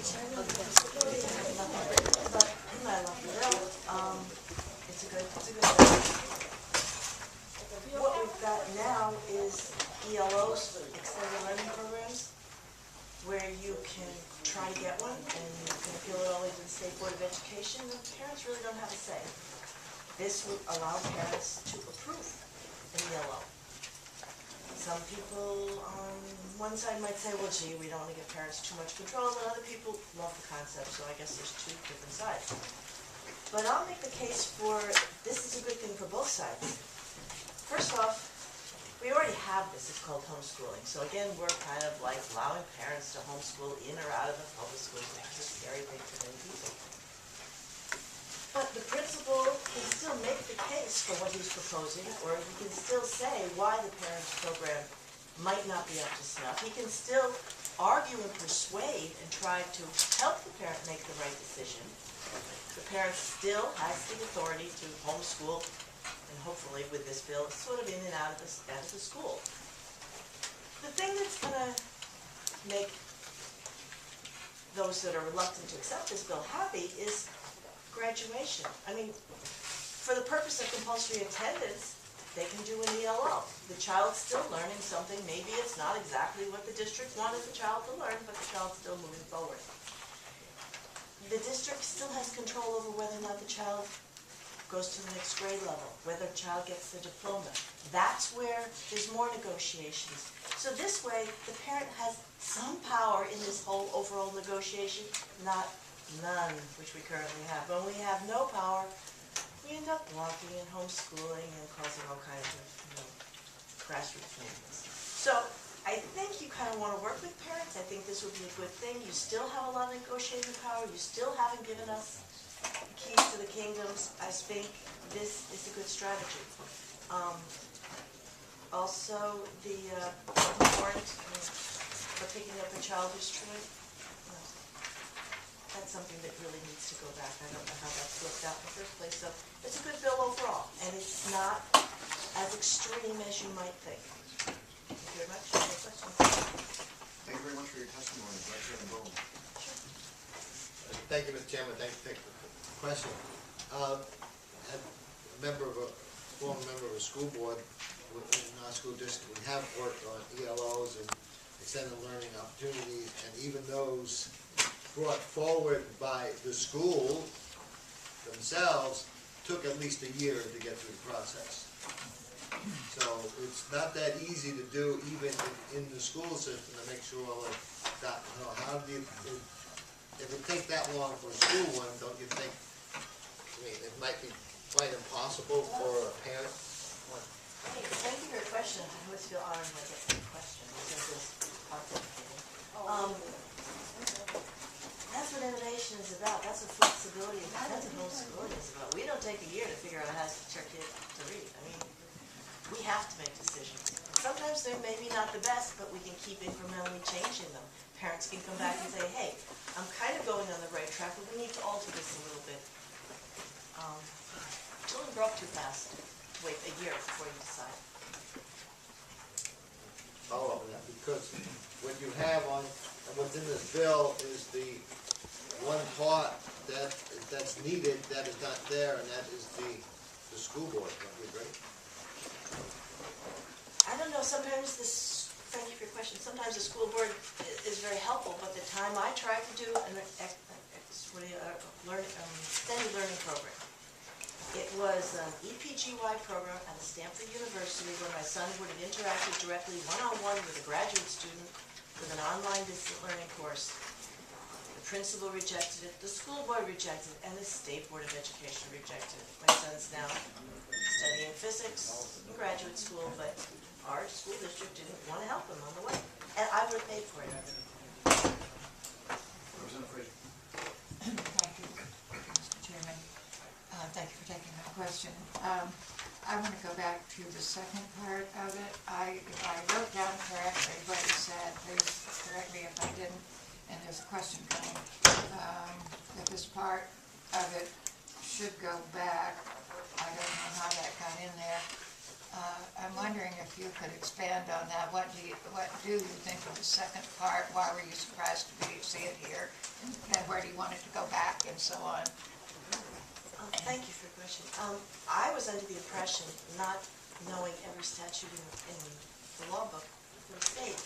Disability, I have nothing written, but I love the bill. It's a good bill. What we've got now is ELOs, extended learning programs, where you can try to get one, and you can appeal it all the way to the State Board of Education, and parents really don't have a say. This would allow parents to approve an ELO. Some people on one side might say, well, gee, we don't want to give parents too much control, and other people love the concept, so I guess there's two different sides. But I'll make the case for this is a good thing for both sides. First off, we already have this, it's called homeschooling. So again, we're kind of like allowing parents to homeschool in or out of the public schools, which is a scary thing for many people. But the principal can still make the case for what he's proposing, or he can still say why the parents program might not be up to snuff. He can still argue and persuade and try to help the parent make the right decision. The parent still has the authority to homeschool, and hopefully with this bill, sort of in and out of the school. The thing that's going to make those that are reluctant to accept this bill happy is graduation. I mean, for the purpose of compulsory attendance, they can do an ELO. The child's still learning something. Maybe it's not exactly what the district wanted the child to learn, but the child's still moving forward. The district still has control over whether or not the child goes to the next grade level, whether the child gets the diploma. That's where there's more negotiations. So this way, the parent has some power in this whole overall negotiation, not none, which we currently have. When we have no power, we end up blocking and homeschooling and causing all kinds of, grassroots movements. So I think you kind of want to work with parents. I think this would be a good thing. You still have a lot of negotiating power. You still haven't given us the keys to the kingdoms. I think this is a good strategy. Also, the warrant for picking up a child who's truant. That's something that really needs to go back. I don't know how that slipped out in the first place. So it's a good bill overall, and it's not as extreme as you might think. Thank you very much. Any questions? Thank you very much for your testimony. Dr. Bowen. Thank you, Mr. Chairman. Thank you for the question. As a former member of a school board in our school district, we have worked on ELOs and extended learning opportunities, and even those brought forward by the school themselves took at least a year to get through the process. So it's not that easy to do even in the school system to make sure that, how do you, if it takes that long for a school one, don't you think, it might be quite impossible for a parent? Hey, thank you for your question. I always feel honored when I get some questions because it's authenticated. That's what innovation is about. That's what flexibility and independent homeschooling is about. We don't take a year to figure out how to teach our kid to read. I mean, we have to make decisions. Sometimes they're maybe not the best, but we can keep incrementally changing them. Parents can come back and say, hey, I'm kind of going on the right track, but we need to alter this a little bit. Children grow up too fast. Wait a year before you decide. Follow up on that, because what you have on, and what's in this bill is the one part that's needed that is not there, and that is the school board. Don't you agree? I don't know, sometimes this, thank you for your question, sometimes the school board is very helpful, but the time I tried to do an extended learning program, it was an EPGY program at Stanford University where my son would have interacted directly one-on-one with a graduate student with an online distant learning course. The principal rejected it, the school board rejected it, and the State Board of Education rejected it. My son's now studying physics in graduate school, but our school district didn't want to help him on the way. And I would have paid for it. Representative Frazier. Thank you, Mr. Chairman. Thank you for taking my question. I want to go back to the second part of it. If I wrote down correctly what you said, please correct me if I didn't, and there's a question coming, that this part of it should go back. I don't know how that got in there. I'm wondering if you could expand on that. What do you think of the second part? Why were you surprised to see it here? And where do you want it to go back and so on? Thank you for your question. I was under the impression, not knowing every statute in the law book for the state,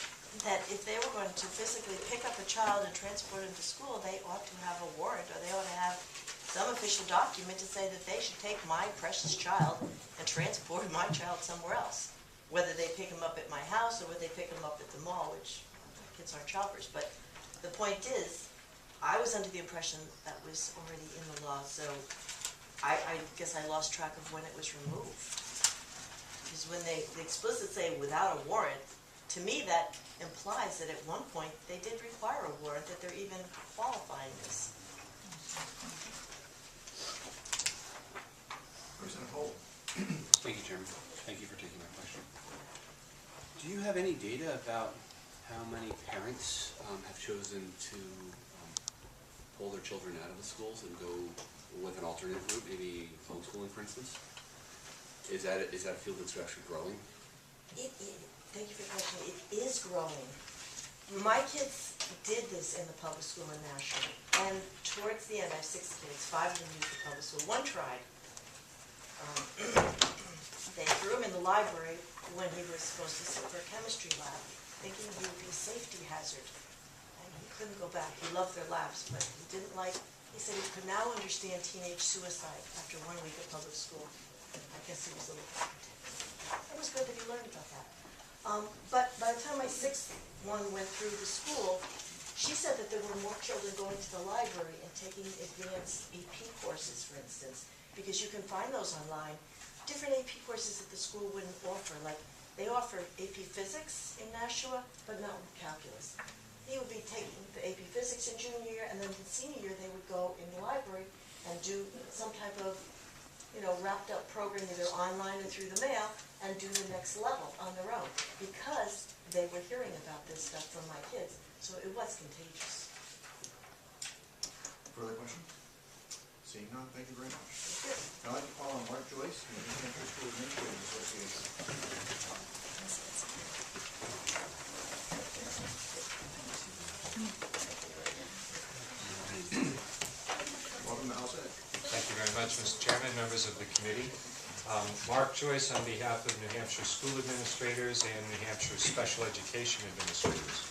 that if they were going to physically pick up a child and transport him to school, they ought to have a warrant, or they ought to have some official document to say that they should take my precious child and transport my child somewhere else. Whether they pick him up at my house or whether they pick him up at the mall, which kids aren't shoppers. But the point is, I was under the impression that was already in the law, so I guess I lost track of when it was removed. Because when they explicitly say without a warrant, to me that implies that at one point they did require a warrant, that they're even qualifying this. President Holt. Thank you, Chairman. Thank you for taking my question. Do you have any data about how many parents have chosen to pull their children out of the schools and go with an alternate route, maybe homeschooling, for instance? Is that a field that's actually growing? Thank you for the question. It is growing. My kids did this in the public school in Nashua, and towards the end, I have 6 kids, 5 of them used the public school. One tried. They threw him in the library when he was supposed to sit for a chemistry lab, thinking he would be a safety hazard. And he couldn't go back. He loved their labs, but he didn't like, he said he could now understand teenage suicide after 1 week at public school. I guess he was a little It was good that he learned about that. But by the time my 6th one went through the school, she said that there were more children going to the library and taking advanced AP courses, for instance, because you can find those online. Different AP courses that the school wouldn't offer, like they offer AP Physics in Nashua, but not with calculus. He would be taking the AP Physics in junior year, and then the senior year they would go in the library and do some type of, wrapped up program either online or through the mail, and do the next level on their own, because they were hearing about this stuff from my kids. So it was contagious. Further question? Seeing none, thank you very much. Thank you. I'd like to call on Mark Joyce from the New Hampshire School Administrators Association. Welcome to House Ed. Thank you very much, Mr. Chairman, members of the committee. Mark Joyce on behalf of New Hampshire School Administrators and New Hampshire Special Education Administrators.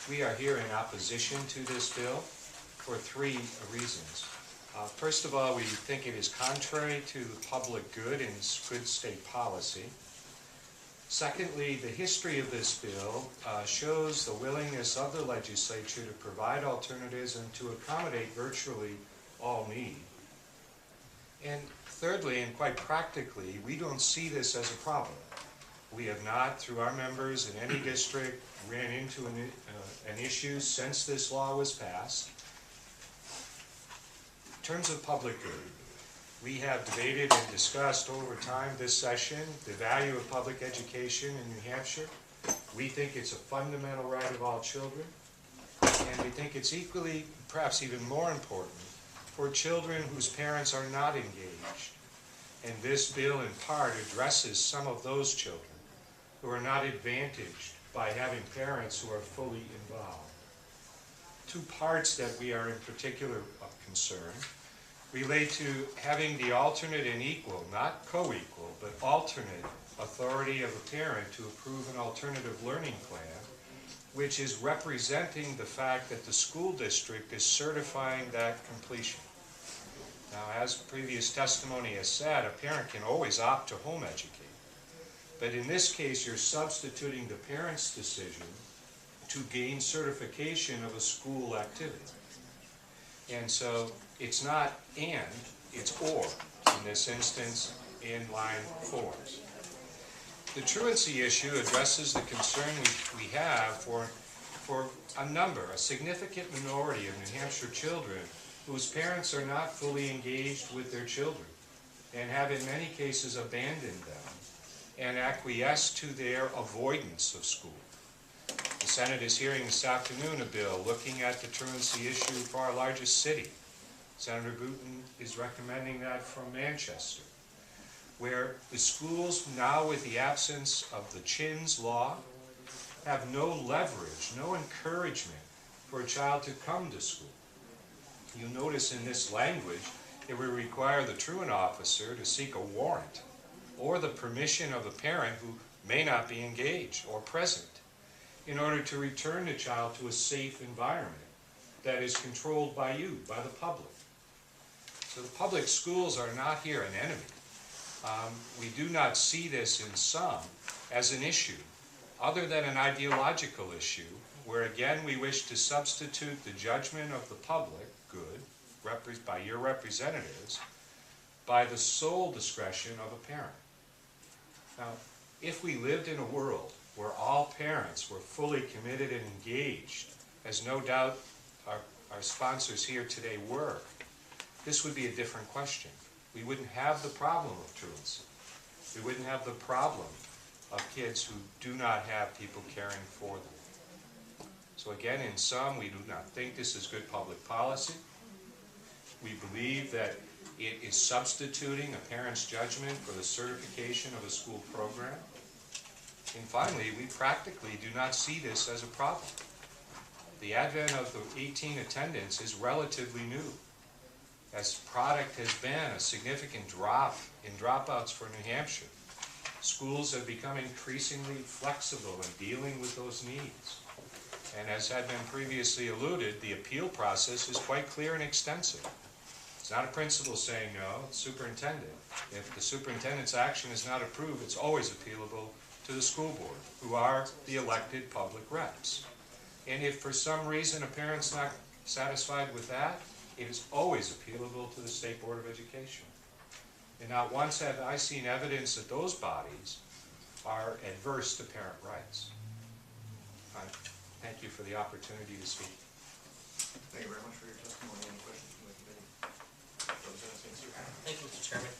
We are here in opposition to this bill for 3 reasons. First of all, we think it is contrary to the public good and good state policy. Secondly, the history of this bill shows the willingness of the legislature to provide alternatives and to accommodate virtually all need. And thirdly, and quite practically, we don't see this as a problem. We have not, through our members in any district, ran into an issue since this law was passed. In terms of public good, we have debated and discussed over time this session the value of public education in New Hampshire. We think it's a fundamental right of all children, and we think it's equally, perhaps even more important, for children whose parents are not engaged. And this bill in part addresses some of those children who are not advantaged by having parents who are fully involved. 2 parts that we are in particular of concern relate to having the alternate and equal, not co-equal, but alternate authority of a parent to approve an alternative learning plan, which is representing the fact that the school district is certifying that completion. Now, as previous testimony has said, a parent can always opt to home educate. But in this case, you're substituting the parent's decision to gain certification of a school activity. And so it's not and, it's or, in this instance, in line 4. The truancy issue addresses the concern we have for a significant minority of New Hampshire children whose parents are not fully engaged with their children and have in many cases abandoned them and acquiesced to their avoidance of school. The Senate is hearing this afternoon a bill looking at the truancy issue for our largest city. Senator Booton is recommending that from Manchester. where the schools now, with the absence of the Chins law, have no leverage, no encouragement for a child to come to school. You notice in this language, it would require the truant officer to seek a warrant or the permission of a parent who may not be engaged or present in order to return the child to a safe environment that is controlled by you, by the public. So the public schools are not here an enemy. We do not see this in some as an issue, other than an ideological issue, where again we wish to substitute the judgment of the public good, by your representatives, by the sole discretion of a parent. Now, if we lived in a world where all parents were fully committed and engaged, as no doubt our sponsors here today were, this would be a different question. We wouldn't have the problem of truancy. We wouldn't have the problem of kids who do not have people caring for them. So again, in sum, we do not think this is good public policy. We believe that it is substituting a parent's judgment for the certification of a school program. And finally, we practically do not see this as a problem. The advent of the 18 attendance is relatively new, as product has been a significant drop in dropouts for New Hampshire. Schools have become increasingly flexible in dealing with those needs. And as had been previously alluded, the appeal process is quite clear and extensive. It's not a principal saying no, it's superintendent. If the superintendent's action is not approved, it's always appealable to the school board, who are the elected public reps. And if for some reason a parent's not satisfied with that, it is always appealable to the State Board of Education. And not once have I seen evidence that those bodies are adverse to parent rights. I thank you for the opportunity to speak. Thank you very much for your testimony. Any questions from the committee? Representative St. Cyr. Thank you, Mr. Chairman.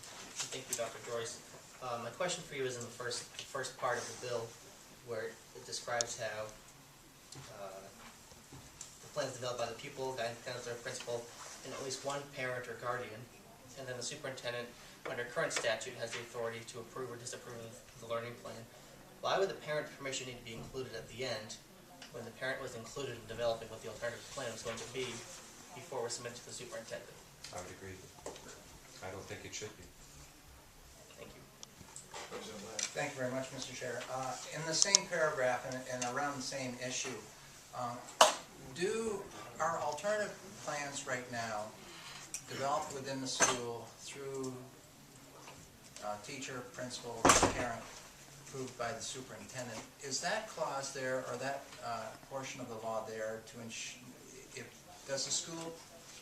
Thank you, Dr. Joyce. My question for you is in the first part of the bill, where it describes how the plan is developed by the pupil, guidance counselor, principal, and at least one parent or guardian, and then the superintendent, under current statute, has the authority to approve or disapprove of the learning plan. Why would the parent permission need to be included at the end, when the parent was included in developing what the alternative plan was going to be before it was submitted to the superintendent? I would agree. I don't think it should be. Thank you. Representative Ladd. Thank you very much, Mr. Chair. In the same paragraph and around the same issue, do our alternative plans right now developed within the school through teacher, principal, parent, approved by the superintendent, is that clause there, or that portion of the law there to ensure, does the school,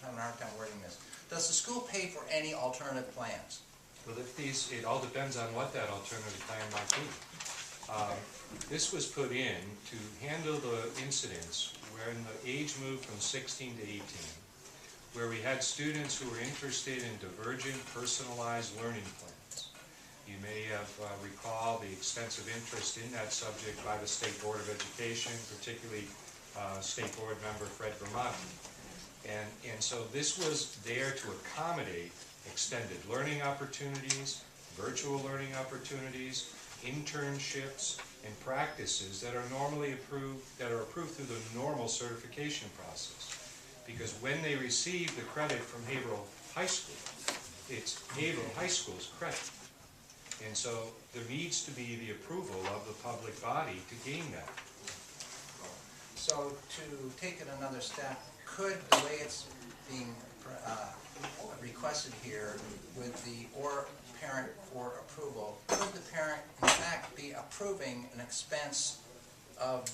I'm having a hard time wording this, does the school pay for any alternative plans? Well, it all depends on what that alternative plan might be. This was put in to handle the incidents when the age moved from 16 to 18, where we had students who were interested in divergent, personalized learning plans. You may have recalled the extensive interest in that subject by the State Board of Education, particularly State Board member Fred Vermonti. And so this was there to accommodate extended learning opportunities, virtual learning opportunities, internships, and practices that are normally approved, that are approved through the normal certification process. Because when they receive the credit from Haverhill High School, it's Haverhill High School's credit. And so there needs to be the approval of the public body to gain that. So to take it another step, could the way it's being requested here with the or parent for approval, could the parent in fact be approving an expense of,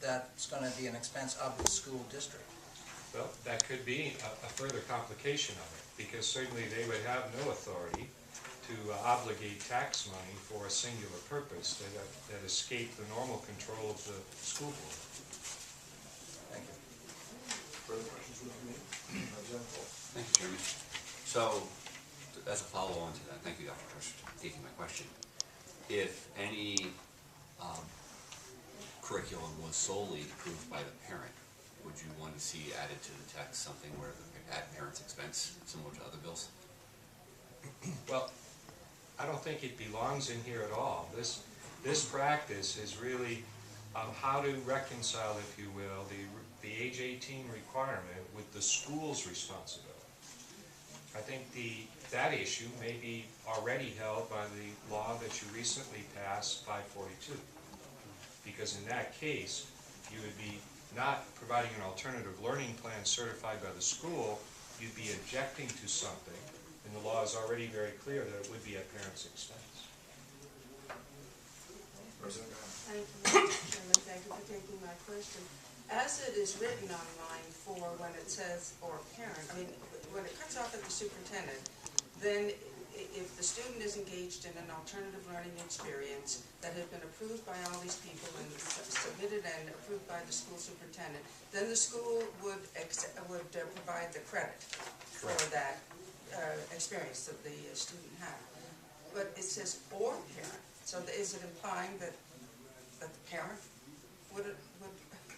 that's going to be an expense of the school district? Well, that could be a further complication of it, because certainly they would have no authority to obligate tax money for a singular purpose that escaped the normal control of the school board. Thank you. Further questions from the committee? Representative Cole. Thank you, Chairman. So, as a follow-on to that, thank you, Dr. Joyce, for taking my question. If any curriculum was solely approved by the parent, would you want to see added to the text something where at parent's expense, similar to other bills? Well, I don't think it belongs in here at all. This practice is really how to reconcile, if you will, the age 18 requirement with the school's responsibility. I think that issue may be already held by the law that you recently passed, 542. Because in that case, you would be not providing an alternative learning plan certified by the school, you'd be objecting to something, and the law is already very clear that it would be at parents' expense. President, go ahead. Thank you, Mr. Chairman, thank you for taking my question. As it is written online for when it says, or parent, I mean, when it cuts off at the superintendent, then if the student is engaged in an alternative learning experience that has been approved by all these people and submitted and approved by the school superintendent, then the school would provide the credit for that experience that the student had. But it says or parent, so is it implying that the parent would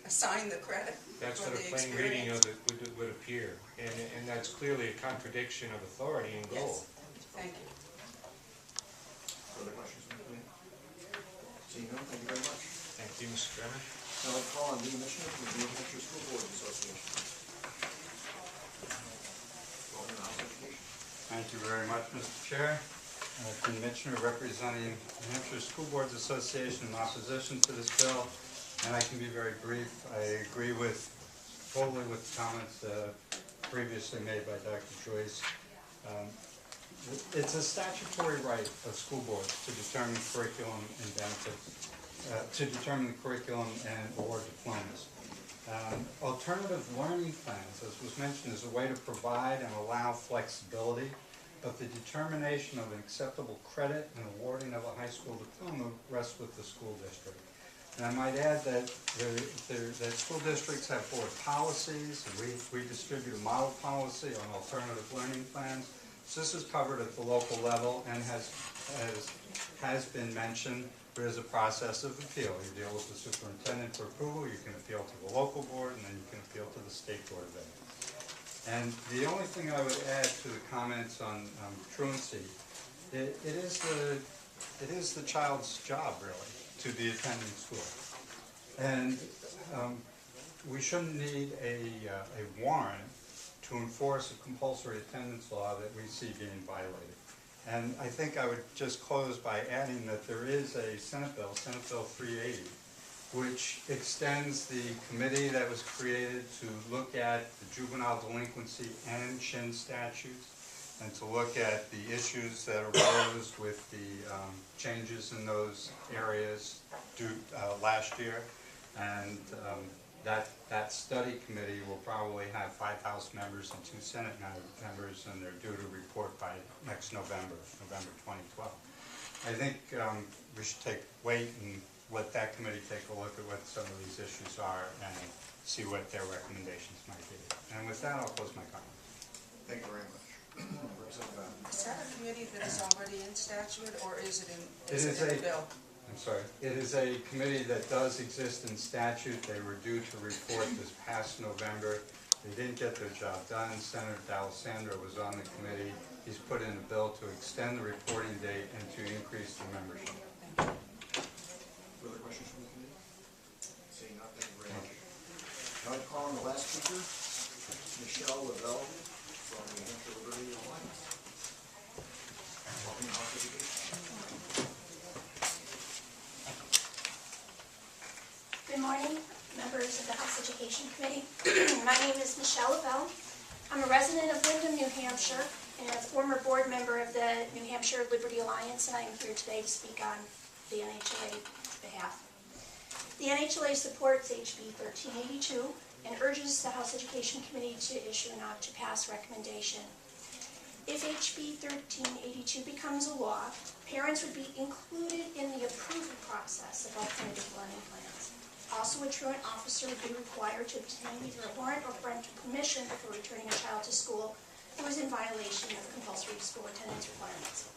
assign the credit That's for what the a plain reading experience? of it would appear, and that's clearly a contradiction of authority and goal. Yes, thank you. Further questions from the committee? Seeing none, thank you very much. Thank you, Mr. Chairman. Now I'd call on Lee Mitchell from the New Hampshire School Boards Association. Going on House Education. Thank you very much, Mr. Chair. Dean Mitchell, representing New Hampshire School Boards Association in opposition to this bill, and I can be very brief. I agree totally with the comments previously made by Dr. Joyce. It's a statutory right of school boards to determine curriculum and benefits, to determine the curriculum or diplomas. Alternative learning plans, as was mentioned, is a way to provide and allow flexibility, but the determination of an acceptable credit and awarding of a high school diploma rests with the school district. And I might add that that school districts have board policies, and we distribute a model policy on alternative learning plans. So this is covered at the local level and has been mentioned. There is a process of appeal. You deal with the superintendent for approval, you can appeal to the local board, and then you can appeal to the state board of ed. And the only thing I would add to the comments on truancy, it is the child's job, really, to be attending school. And we shouldn't need a warrant to enforce a compulsory attendance law that we see being violated. And I think I would just close by adding that there is a Senate Bill 380, which extends the committee that was created to look at the juvenile delinquency and CHIN statutes, and to look at the issues that arose with the changes in those areas last year. And that study committee will probably have 5 House members and 2 Senate members, and they're due to report by next November 2012. I think we should wait and let that committee take a look at what some of these issues are and see what their recommendations might be. And with that, I'll close my comments. Thank you very much. Representative Adams. Is that a committee that is already in statute, or is it in a the bill? I'm sorry. It is a committee that does exist in statute. They were due to report this past November. They didn't get their job done. Senator D'Alessandro was on the committee. He's put in a bill to extend the reporting date and to increase the membership. Further questions from the committee? Seeing none, thank you very much. Now I'd call on the last speaker, Michelle Lavelle from the New Hampshire Liberty Alliance. Welcome to House Education. Good morning, members of the House Education Committee. My name is Michelle Lavelle. I'm a resident of Windham, New Hampshire, and a former board member of the New Hampshire Liberty Alliance, and I am here today to speak on the NHLA's behalf. The NHLA supports HB 1382 and urges the House Education Committee to issue an ought-to-pass recommendation. If HB 1382 becomes a law, parents would be included in the approval process of alternative learning plans. Also, a truant officer would be required to obtain either a warrant or parental permission before returning a child to school who is in violation of compulsory school attendance requirements.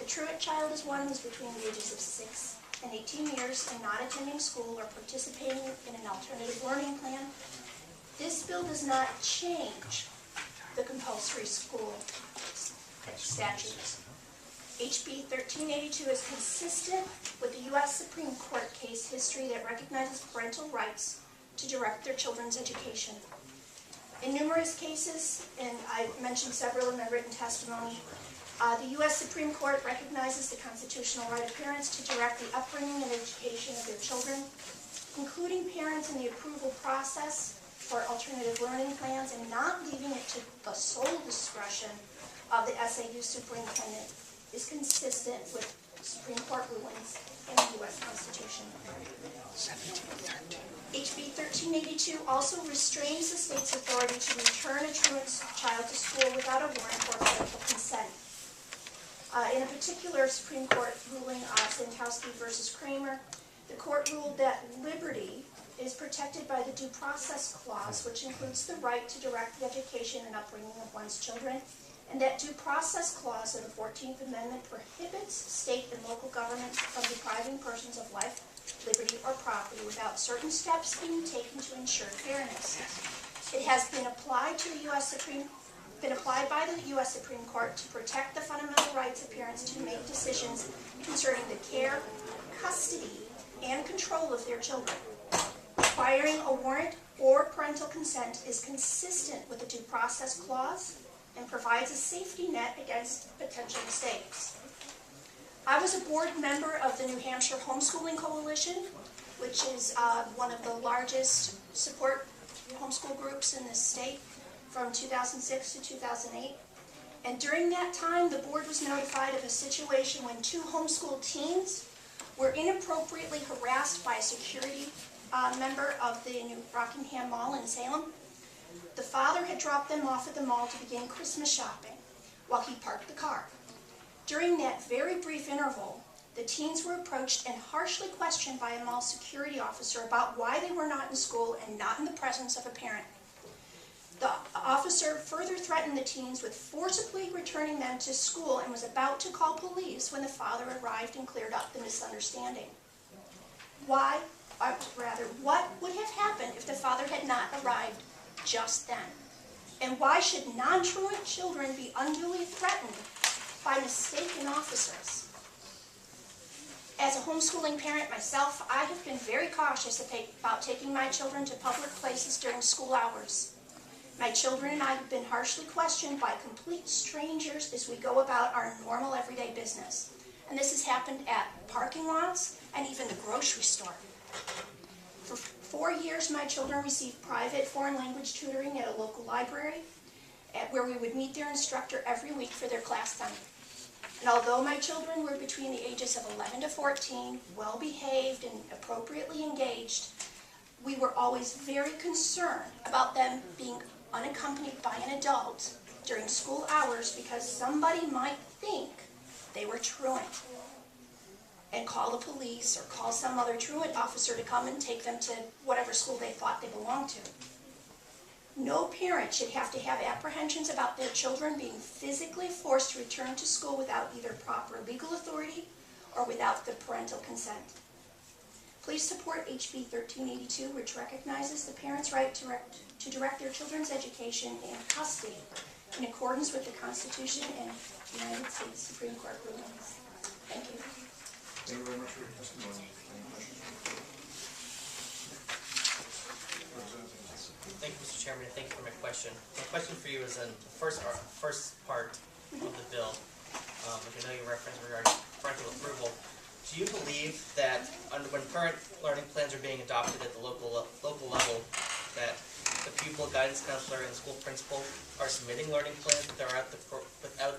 The truant child is one who is between the ages of 6 and 18 years and not attending school or participating in an alternative learning plan. This bill does not change the compulsory school statutes. HB 1382 is consistent with the U.S. Supreme Court case history that recognizes parental rights to direct their children's education. In numerous cases, and I mentioned several in my written testimony, the U.S. Supreme Court recognizes the constitutional right of parents to direct the upbringing and education of their children, including parents in the approval process for alternative learning plans and not leaving it to the sole discretion of the SAU superintendent is consistent with Supreme Court rulings and the U.S. Constitution. HB 1382 also restrains the state's authority to return a truant child to school without a warrant or parental consent. In a particular Supreme Court ruling, Santowski versus Kramer, the court ruled that liberty is protected by the Due Process Clause, which includes the right to direct the education and upbringing of one's children, and that Due Process Clause of the 14th Amendment prohibits state and local governments from depriving persons of life, liberty, or property without certain steps being taken to ensure fairness. It has been applied by the U.S. Supreme Court to protect the fundamental rights of parents to make decisions concerning the care, custody, and control of their children. Requiring a warrant or parental consent is consistent with the Due Process Clause and provides a safety net against potential mistakes. I was a board member of the New Hampshire Homeschooling Coalition, which is one of the largest support homeschool groups in this state from 2006 to 2008. And during that time, the board was notified of a situation when 2 homeschool teens were inappropriately harassed by a security member of the New Rockingham Mall in Salem. The father had dropped them off at the mall to begin Christmas shopping while he parked the car. During that very brief interval, the teens were approached and harshly questioned by a mall security officer about why they were not in school and not in the presence of a parent. The officer further threatened the teens with forcibly returning them to school and was about to call police when the father arrived and cleared up the misunderstanding. What would have happened if the father had not arrived just then? And why should non-truant children be unduly threatened by mistaken officers? As a homeschooling parent myself, I have been very cautious about taking my children to public places during school hours. My children and I have been harshly questioned by complete strangers as we go about our normal everyday business. And this has happened at parking lots and even the grocery store. For 4 years, my children received private foreign language tutoring at a local library, where we would meet their instructor every week for their class time. And although my children were between the ages of 11 to 14, well-behaved and appropriately engaged, we were always very concerned about them being unaccompanied by an adult during school hours because somebody might think they were truant and call the police or call some other truant officer to come and take them to whatever school they thought they belonged to. No parent should have to have apprehensions about their children being physically forced to return to school without either proper legal authority or without the parental consent. Please support HB 1382, which recognizes the parent's right to direct their children's education and custody in accordance with the Constitution and United States Supreme Court rulings. Thank you. Thank you very much for your testimony. Any questions? Thank you, Mr. Chairman, and thank you for my question. My question for you is in the first part of the bill, which I know you referenced regarding parental approval. Do you believe that when current learning plans are being adopted at the local level, that the pupil guidance counselor and the school principal are submitting learning plans without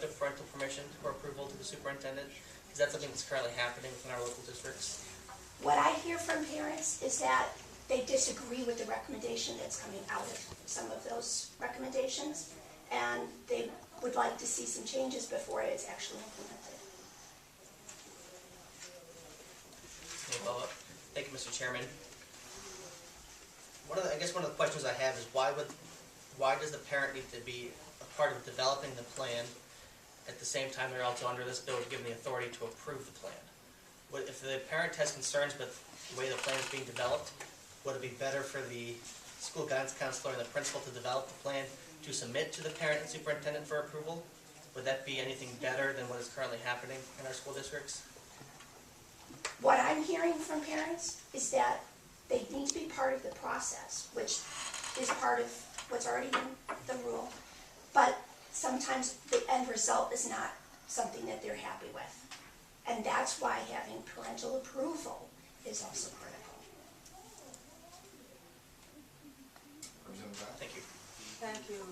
the parental permission or approval to the superintendent? Is that something that's currently happening within our local districts? What I hear from parents is that they disagree with the recommendation that's coming out of some of those recommendations, and they would like to see some changes before it's actually implemented. Any follow-up? Thank you, Mr. Chairman. I guess one of the questions I have is why does the parent need to be a part of developing the plan at the same time they're also under this bill given the authority to approve the plan? If the parent has concerns with the way the plan is being developed, would it be better for the school guidance counselor and the principal to develop the plan to submit to the parent and superintendent for approval? would that be anything better than what is currently happening in our school districts? What I'm hearing from parents is that they need to be part of the process, which is part of what's already in the rule, but sometimes the end result is not something that they're happy with. And that's why having parental approval is also critical. Representative Bath? Thank you. Thank you,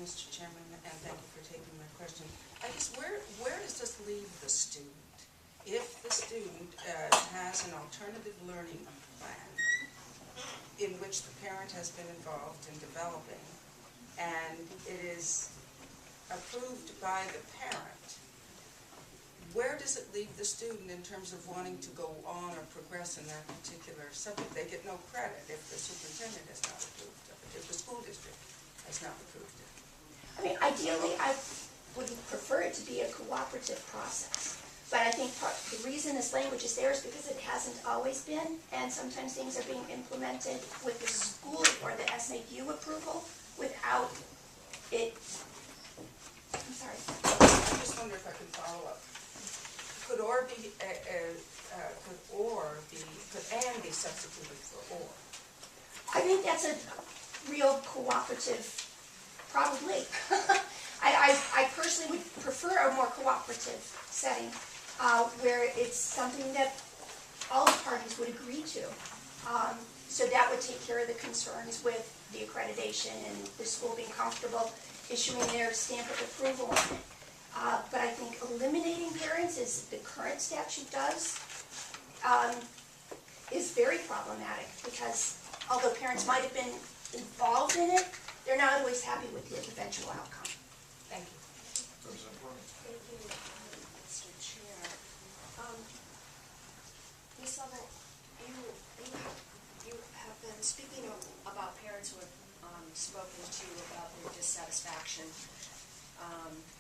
Mr. Chairman, and thank you for taking my question. I guess where does this leave the student? If the student has an alternative learning plan in which the parent has been involved in developing, and it is approved by the parent, where does it leave the student in terms of wanting to go on or progress in that particular subject? They get no credit if the superintendent has not approved of it, if the school district has not approved it. I mean, ideally, I would prefer it to be a cooperative process. But I think the reason this language is there is because it hasn't always been, and sometimes things are being implemented with the school or the SAU approval without it. I'm sorry. I just wonder if I could follow up. Could and be substituted for or? I think that's a real cooperative, probably. I personally would prefer a more cooperative setting where it's something that all the parties would agree to. So that would take care of the concerns with the accreditation and the school being comfortable issuing their stamp of approval on it. But I think eliminating parents, as the current statute does, is very problematic because although parents might have been involved in it, they're not always happy with the eventual outcome. Thank you. Representative Bryan? Thank you, Mr. Chair. Ms. Lovell, you have been speaking about parents who have spoken to you about their dissatisfaction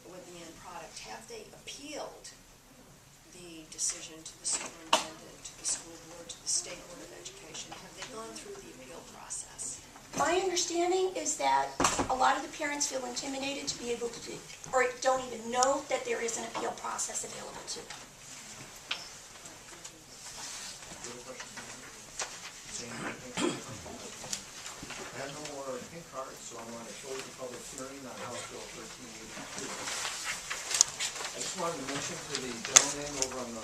with the end product. Have they appealed the decision to the superintendent, to the school board, to the State Board of Education? Have they gone through the appeal process? My understanding is that a lot of the parents feel intimidated to be able to, or don't even know that there is an appeal process available to them. Other questions? Seeing none, thank you. I have no more pink cards, so I'm going to close the public hearing on House Bill 1382. I just wanted to mention to the gentleman over on the